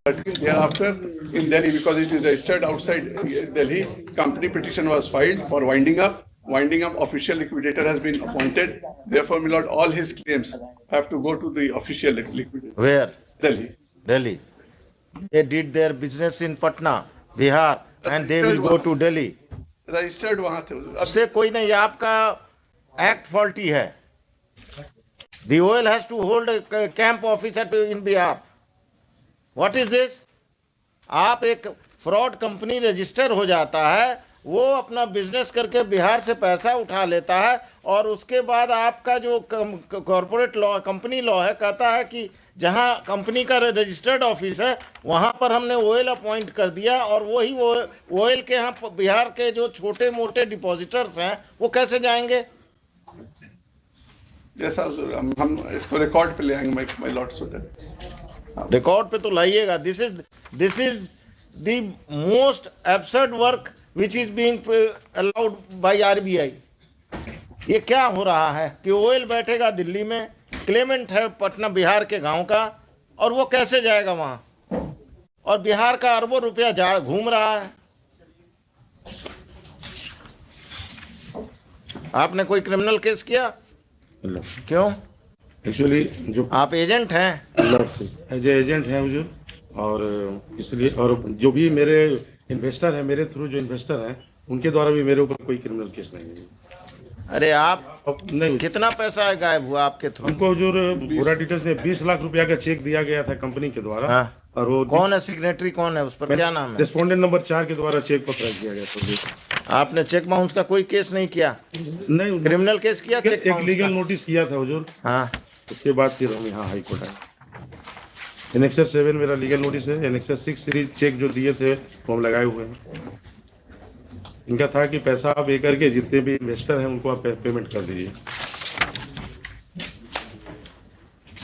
thereafter in Delhi, because it is registered outside Delhi, company petition was filed for winding up. Winding up, official liquidator has been appointed. Therefore, my lord, all his claims have to go to the official liquidator. Where? Delhi. Delhi. They did their business in Patna, Bihar, and they will go to Delhi. Registered वहां थे उससे कोई नहीं, आपका act faulty है. The OL has to hold a camp office in Bihar. What is this? आप एक fraud company register हो जाता है, वो अपना बिजनेस करके बिहार से पैसा उठा लेता है, और उसके बाद आपका जो कॉर्पोरेट लॉ, कंपनी लॉ है, कहता है कि जहां कंपनी का रजिस्टर्ड ऑफिस है वहां पर हमने ओएल अपॉइंट कर दिया, और वही ओएल के यहाँ बिहार के जो छोटे मोटे डिपॉजिटर्स हैं वो कैसे जाएंगे? जैसा हम इसको रिकॉर्ड पे ले आएंगे माय लॉर्ड रिकॉर्ड पे तो लाइएगा. This is the most absurd work which is being allowed by RBI. ये क्या हो रहा है कि ओएल बैठेगा दिल्ली में, क्लेमेंट है पटना बिहार के गांव का, और वो कैसे जाएगा वहां? और बिहार का अरबों रुपया जा घूम रहा है. आपने कोई क्रिमिनल केस किया? क्यों? एक्चुअली जो आप एजेंट हैं? एज एजेंट हैं हुजूर, और इसलिए, और जो भी मेरे इन्वेस्टर हैं, मेरे थ्रू जो इन्वेस्टर हैं, उनके द्वारा भी मेरे ऊपर कोई क्रिमिनल केस नहीं है. अरे आप नहीं, कितना पैसा गायब हुआ आपके थ्रू? हमको हुजूर पूरा डिटेल्स में 20 लाख रुपया का चेक दिया गया था कंपनी के द्वारा. हाँ. और वो कौन है सिग्नेटरी, कौन है उस पर, क्या नाम है? रेस्पोंडेंट नंबर 4 के द्वारा चेक पत्र किया गया था. आपने चेक बाउंस का कोई केस नहीं किया? नहीं, क्रिमिनल केस किया? चेक एक बाउंस लीगल का? नोटिस किया था हुजूर. हाँ. उसके बाद फिर हम यहाँ हाई कोर्ट आए. एनेक्सर 7 मेरा लीगल नोटिस है. एनेक्सर 6 सीरीज चेक जो दिए थे वो हम लगाए हुए हैं. इनका था कि पैसा आप ये करके जितने भी इन्वेस्टर हैं उनको आप पेमेंट कर दीजिए.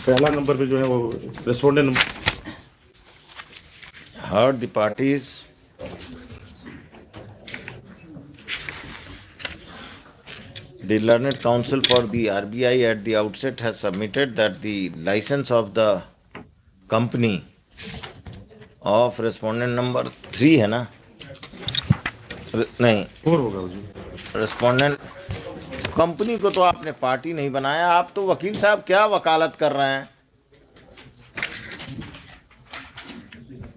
पहला नंबर पे जो है वो respondent number. Heard the parties. The Learned Counsel for the RBI at the outset has submitted that the license of the company of respondent number 3 है ना? नहीं, 4 होगा हुजूर. रेस्पोंडेंट कंपनी को तो आपने पार्टी नहीं बनाया. आप तो वकील साहब क्या वकालत कर रहे हैं?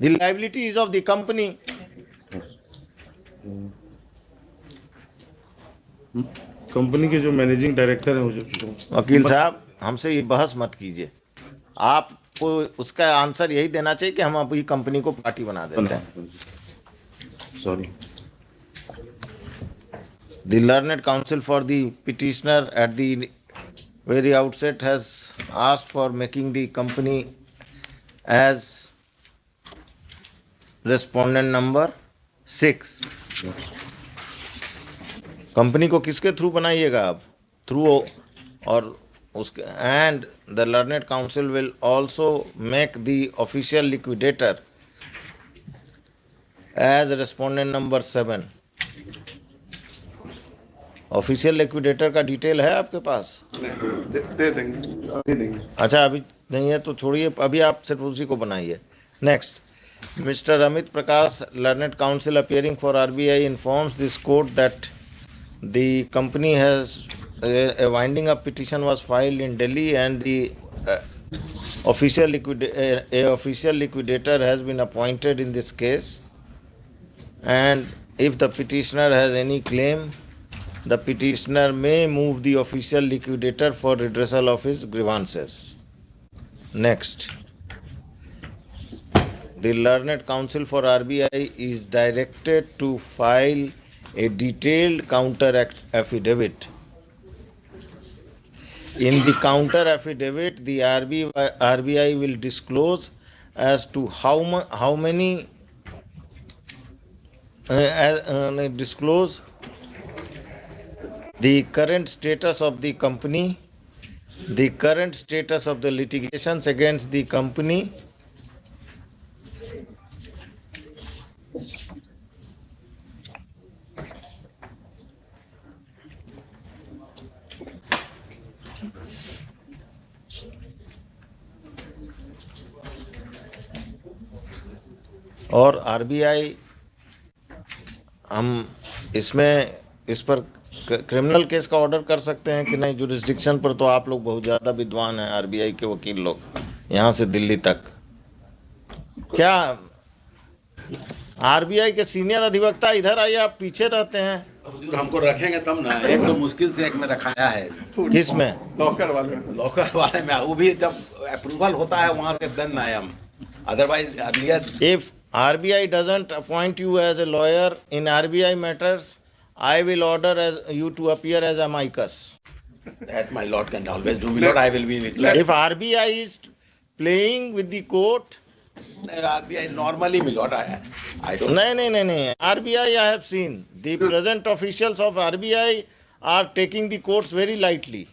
The liability is of the company. Company के जो मैनेजिंग डायरेक्टर हैं हुजूर. वकील साहब हमसे ये बहस मत कीजिए. आपको उसका आंसर यही देना चाहिए कि हम अभी कंपनी को पार्टी बना देते हैं. Sorry. The learned counsel for the petitioner at the very outset has asked for making the company as respondent number 6. Company को किसके थ्रू बनाइएगा आप? थ्रू, और उसके, and the learned counsel will also make the official liquidator as respondent number 7. Official liquidator का detail है आपके पास? दे देंगे, अभी देंगे. अच्छा, अभी नहीं है तो छोड़िए, अभी आप सिर्फ उसी को बनाइए. Next, Mr. Amit Prakash, Learned Counsel appearing for RBI, informs this court that the company has a winding up petition was filed in Delhi, and the official liquidator has been appointed in this case. And if the petitioner has any claim, the petitioner may move the official liquidator for redressal of his grievances. Next. The Learned Counsel for RBI is directed to file a detailed counter affidavit. In the counter affidavit, the RBI will disclose as to how many disclose the current status of the company, the current status of the litigations against the company, और RBI, हम इसमें इस पर criminal case का order कर सकते हैं कि नहीं? जुरिस्डिक्शन पर तो आप लोग बहुत ज़्यादा विद्वान हैं, आरबीआई के वकील लोग, यहाँ से दिल्ली तक। क्या आरबीआई के सीनियर अधिवक्ता इधर आइए, आप पीछे रहते हैं। हुजूर हमको रखेंगे तब ना, एक तो मुश्किल से एक में रखाया है किस में? लॉकर वाले लॉकर वाले में, वो भी जब अप्रूवल होता है वहां से then I am, otherwise earlier. If RBI doesn't appoint you as a lawyer in RBI matters, I will order you to appear as amicus. That my lord can always do, my lord. I will be glad. If RBI is playing with the court, RBI normally, my lord, I don't. नहीं. RBI, I have seen the present officials of RBI are taking the courts very lightly.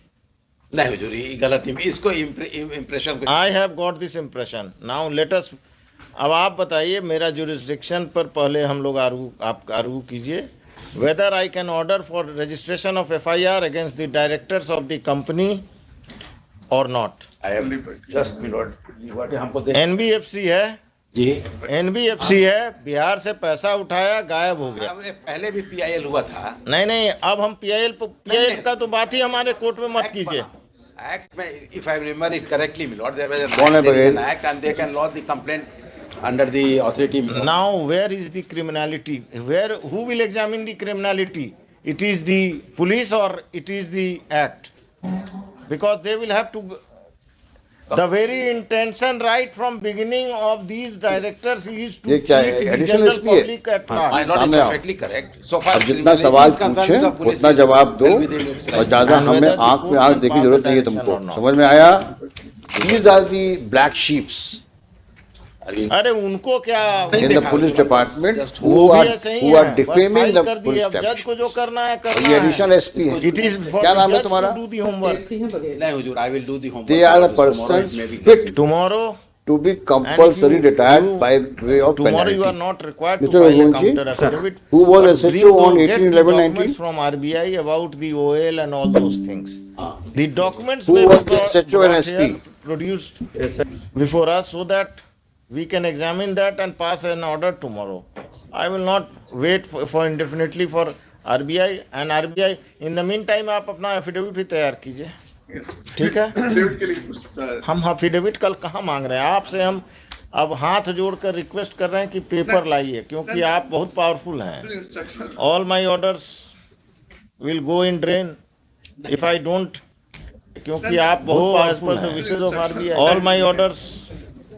नहीं हुजूर, ये गलत है, इसको impression. I have got this impression. Now let us. अब आप बताइए, मेरा जुरिस्डिक्शन पर पहले हम लोग आप आर्गू कीजिए, whether I can order for registration of FIR against the directors of the company or not. I am just, my lord, what हमको दे NBFC है जी, NBFC है, बिहार से पैसा उठाया, गायब हो गया। पहले भी PIL हुआ था। नहीं, अब हम PIL का तो बात ही हमारे कोर्ट में मत कीजिए। Act में, if I remember it correctly, my lord, there was an act and they can lodge the complaint under the authority. Now where is the criminality? Who will examine the criminality? It is the police or it is the act? Because they will have to. The very intention right from beginning of these directors is to ये क्या है? cheat the Additional general SP है? public at My large. lord is सामने आओ। perfectly correct. So far, अब जितना सवाल पूछे उतना जवाब दो, और ज्यादा And हमें whether the आंख में court आंख can देखने की pass जरूरत a नहीं है direction तुमको। or not. समझ में आया? These are the black sheeps अरे उनको क्या, in the police department वो who भी are ऐसे ही who are हैं, बस defaming फाइल the कर दिए, police अब जज को जो establishment। करना है और करना ये है। additional SP है। It is for क्या the नाम है judge तुम्हारा? to do the homework. नहीं हुजूर, I will do the homework. They are the Tomorrow persons it may be fit Tomorrow to be compulsory retired by way of Tomorrow you are penalty. not required to Mr. file a Raghuvanshi, counter affidavit. who was but SHO on get 18, the 11, documents 19? from RBI about the OL and all those things. The documents Who may was be the SHO and brought SP? here, produced before us so that we can examine that and pass an order tomorrow. I will not wait for indefinitely for RBI and RBI. In the meantime आप अपना affidavit भी तैयार कीजिए, ठीक है? David के लिए कुछ हम एफिडेविट कल कहाँ मांग रहे हैं आपसे? हम अब हाथ जोड़कर रिक्वेस्ट कर रहे हैं कि पेपर लाइए, क्योंकि आप बहुत पावरफुल हैं। Instruction All my orders will go in drain if I don't, क्योंकि आप बहुत पावरफुल हैं। Wishes of RBI. All my orders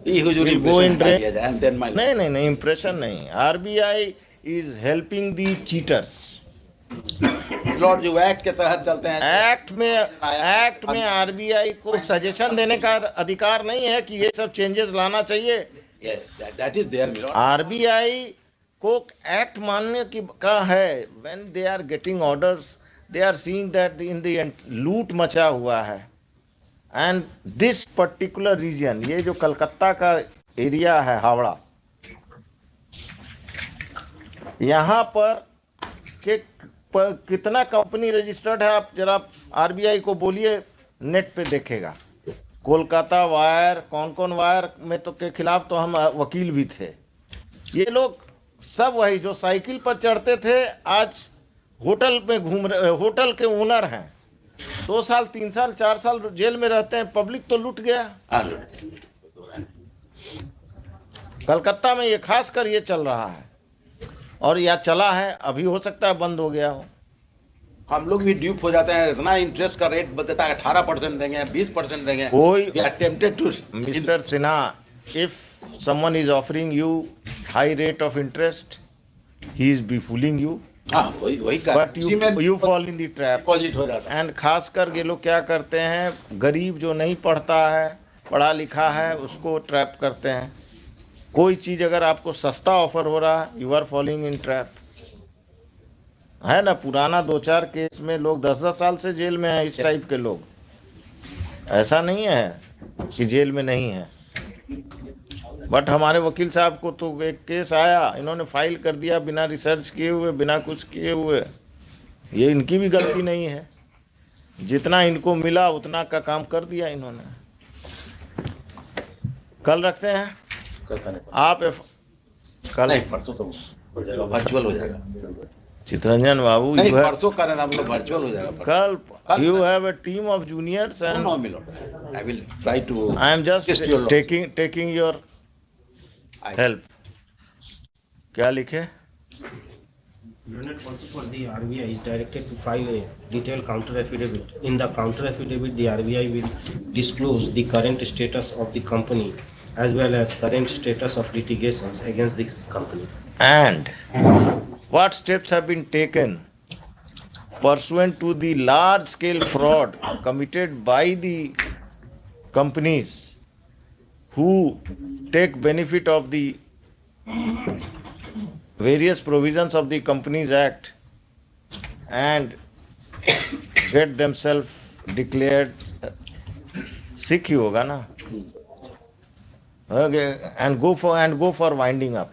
ये हुजूर will go in impression drain. दिया जाए, and then my नहीं, इम्प्रेशन नहीं। RBI is helping the cheaters. Lord जो एक्ट के तहत चलते हैं, एक्ट में आरबीआई को सजेशन देने का अधिकार नहीं है कि ये सब चेंजेस लाना चाहिए। That is there, lord. RBI को एक्ट मानने की का है। When they are getting orders, they are seeing that in the लूट मचा हुआ है, एंड दिस पर्टिकुलर रीजन, ये जो कलकत्ता का एरिया है, हावड़ा, यहाँ पर कितना कंपनी रजिस्टर्ड है? आप जरा आरबीआई को बोलिए, नेट पे देखेगा। कोलकाता वायर, कौन वायर में तो के खिलाफ तो हम वकील भी थे। ये लोग सब वही जो साइकिल पर चढ़ते थे, आज होटल में घूम रहे, होटल के ओनर हैं, 2 साल 3 साल 4 साल जेल में रहते हैं। पब्लिक तो लूट गया। कलकत्ता में ये खासकर ये चल रहा है, और या चला है, अभी हो सकता है बंद हो गया हो। हम लोग भी ड्यूप हो जाते हैं, इतना इंटरेस्ट का रेट बताता है 18% देंगे, 20% देंगे। कोई We are tempted to mister Sinha, if someone is offering you high rate of interest, he is be fooling you, हाँ वही कर, but you fall in the trap. Deposit हो जाता है। एंड खासकर ये लोग क्या करते हैं, गरीब जो नहीं पढ़ता है, पढ़ा लिखा है, उसको ट्रैप करते हैं। कोई चीज अगर आपको सस्ता ऑफर हो रहा है, you are falling in trap, है ना? पुराना 2-4 केस में लोग 10-10 साल से जेल में हैं, इस टाइप के लोग। ऐसा नहीं है कि जेल में नहीं है, बट हमारे वकील साहब को तो एक केस आया, इन्होंने फाइल कर दिया बिना रिसर्च किए हुए, बिना कुछ किए हुए। ये इनकी भी गलती नहीं है, जितना इनको मिला उतना का काम कर दिया इन्होंने। कल रखते हैं आप कल नहीं परसों तो हो जाएगा, वर्चुअल हो जाएगा। चितरंजन बाबू, नहीं you have, परसों का हम लोग वर्चुअल हो जाएगा। कल you have a team of juniors No, and no, my lord. I will try to. I am just assist your lord. taking your I- help. क्या लिखे? Unit also for the RBI is directed to file a detailed counter affidavit. In the counter affidavit, the RBI will disclose the current status of the company as well as current status of litigations against this company. And what steps have been taken pursuant to the large scale fraud committed by the companies who take benefit of the various provisions of the Companies Act and get themselves declared Sikh ही होगा ना, okay, and go for winding up,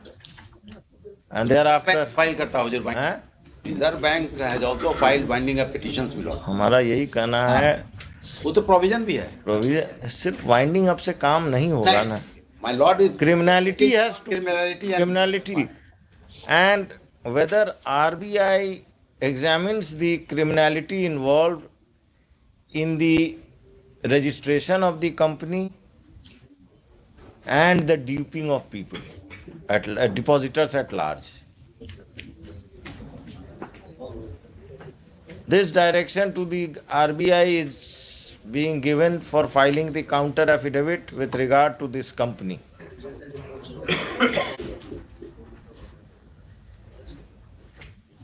and thereafter File करता हो जो bank. हैं? Reserve Bank has also filed winding up petitions, my lord. हमारा यही कहना है, वो तो प्रोविजन भी है। प्रोविजन सिर्फ वाइंडिंग अप से काम नहीं होगा ना, My lord is criminality has to criminality and and whether RBI examines the criminality involved in the registration of the company and the duping of people at depositors at large. This direction to the RBI is being given for filing the counter affidavit with regard to this company.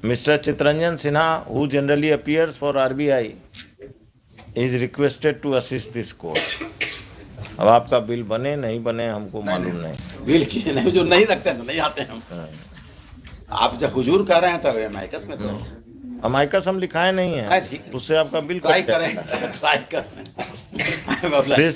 Mr. Chitranjan Sinha, who generally appears for RBI, is requested to assist this court. अब आपका bill बने नहीं बने हमको मालूम नहीं। Bill की नहीं, जो नहीं रखते हैं तो नहीं आते हैं हम। हाँ। आप जब हुजूर कर रहे हैं तब एमआईकस में तो अमाइकस हम लिखाए नहीं हाँ, है, ठीक है। उससे आपका बिल ट्राई कट जाएगा। करें, ट्राई करें। This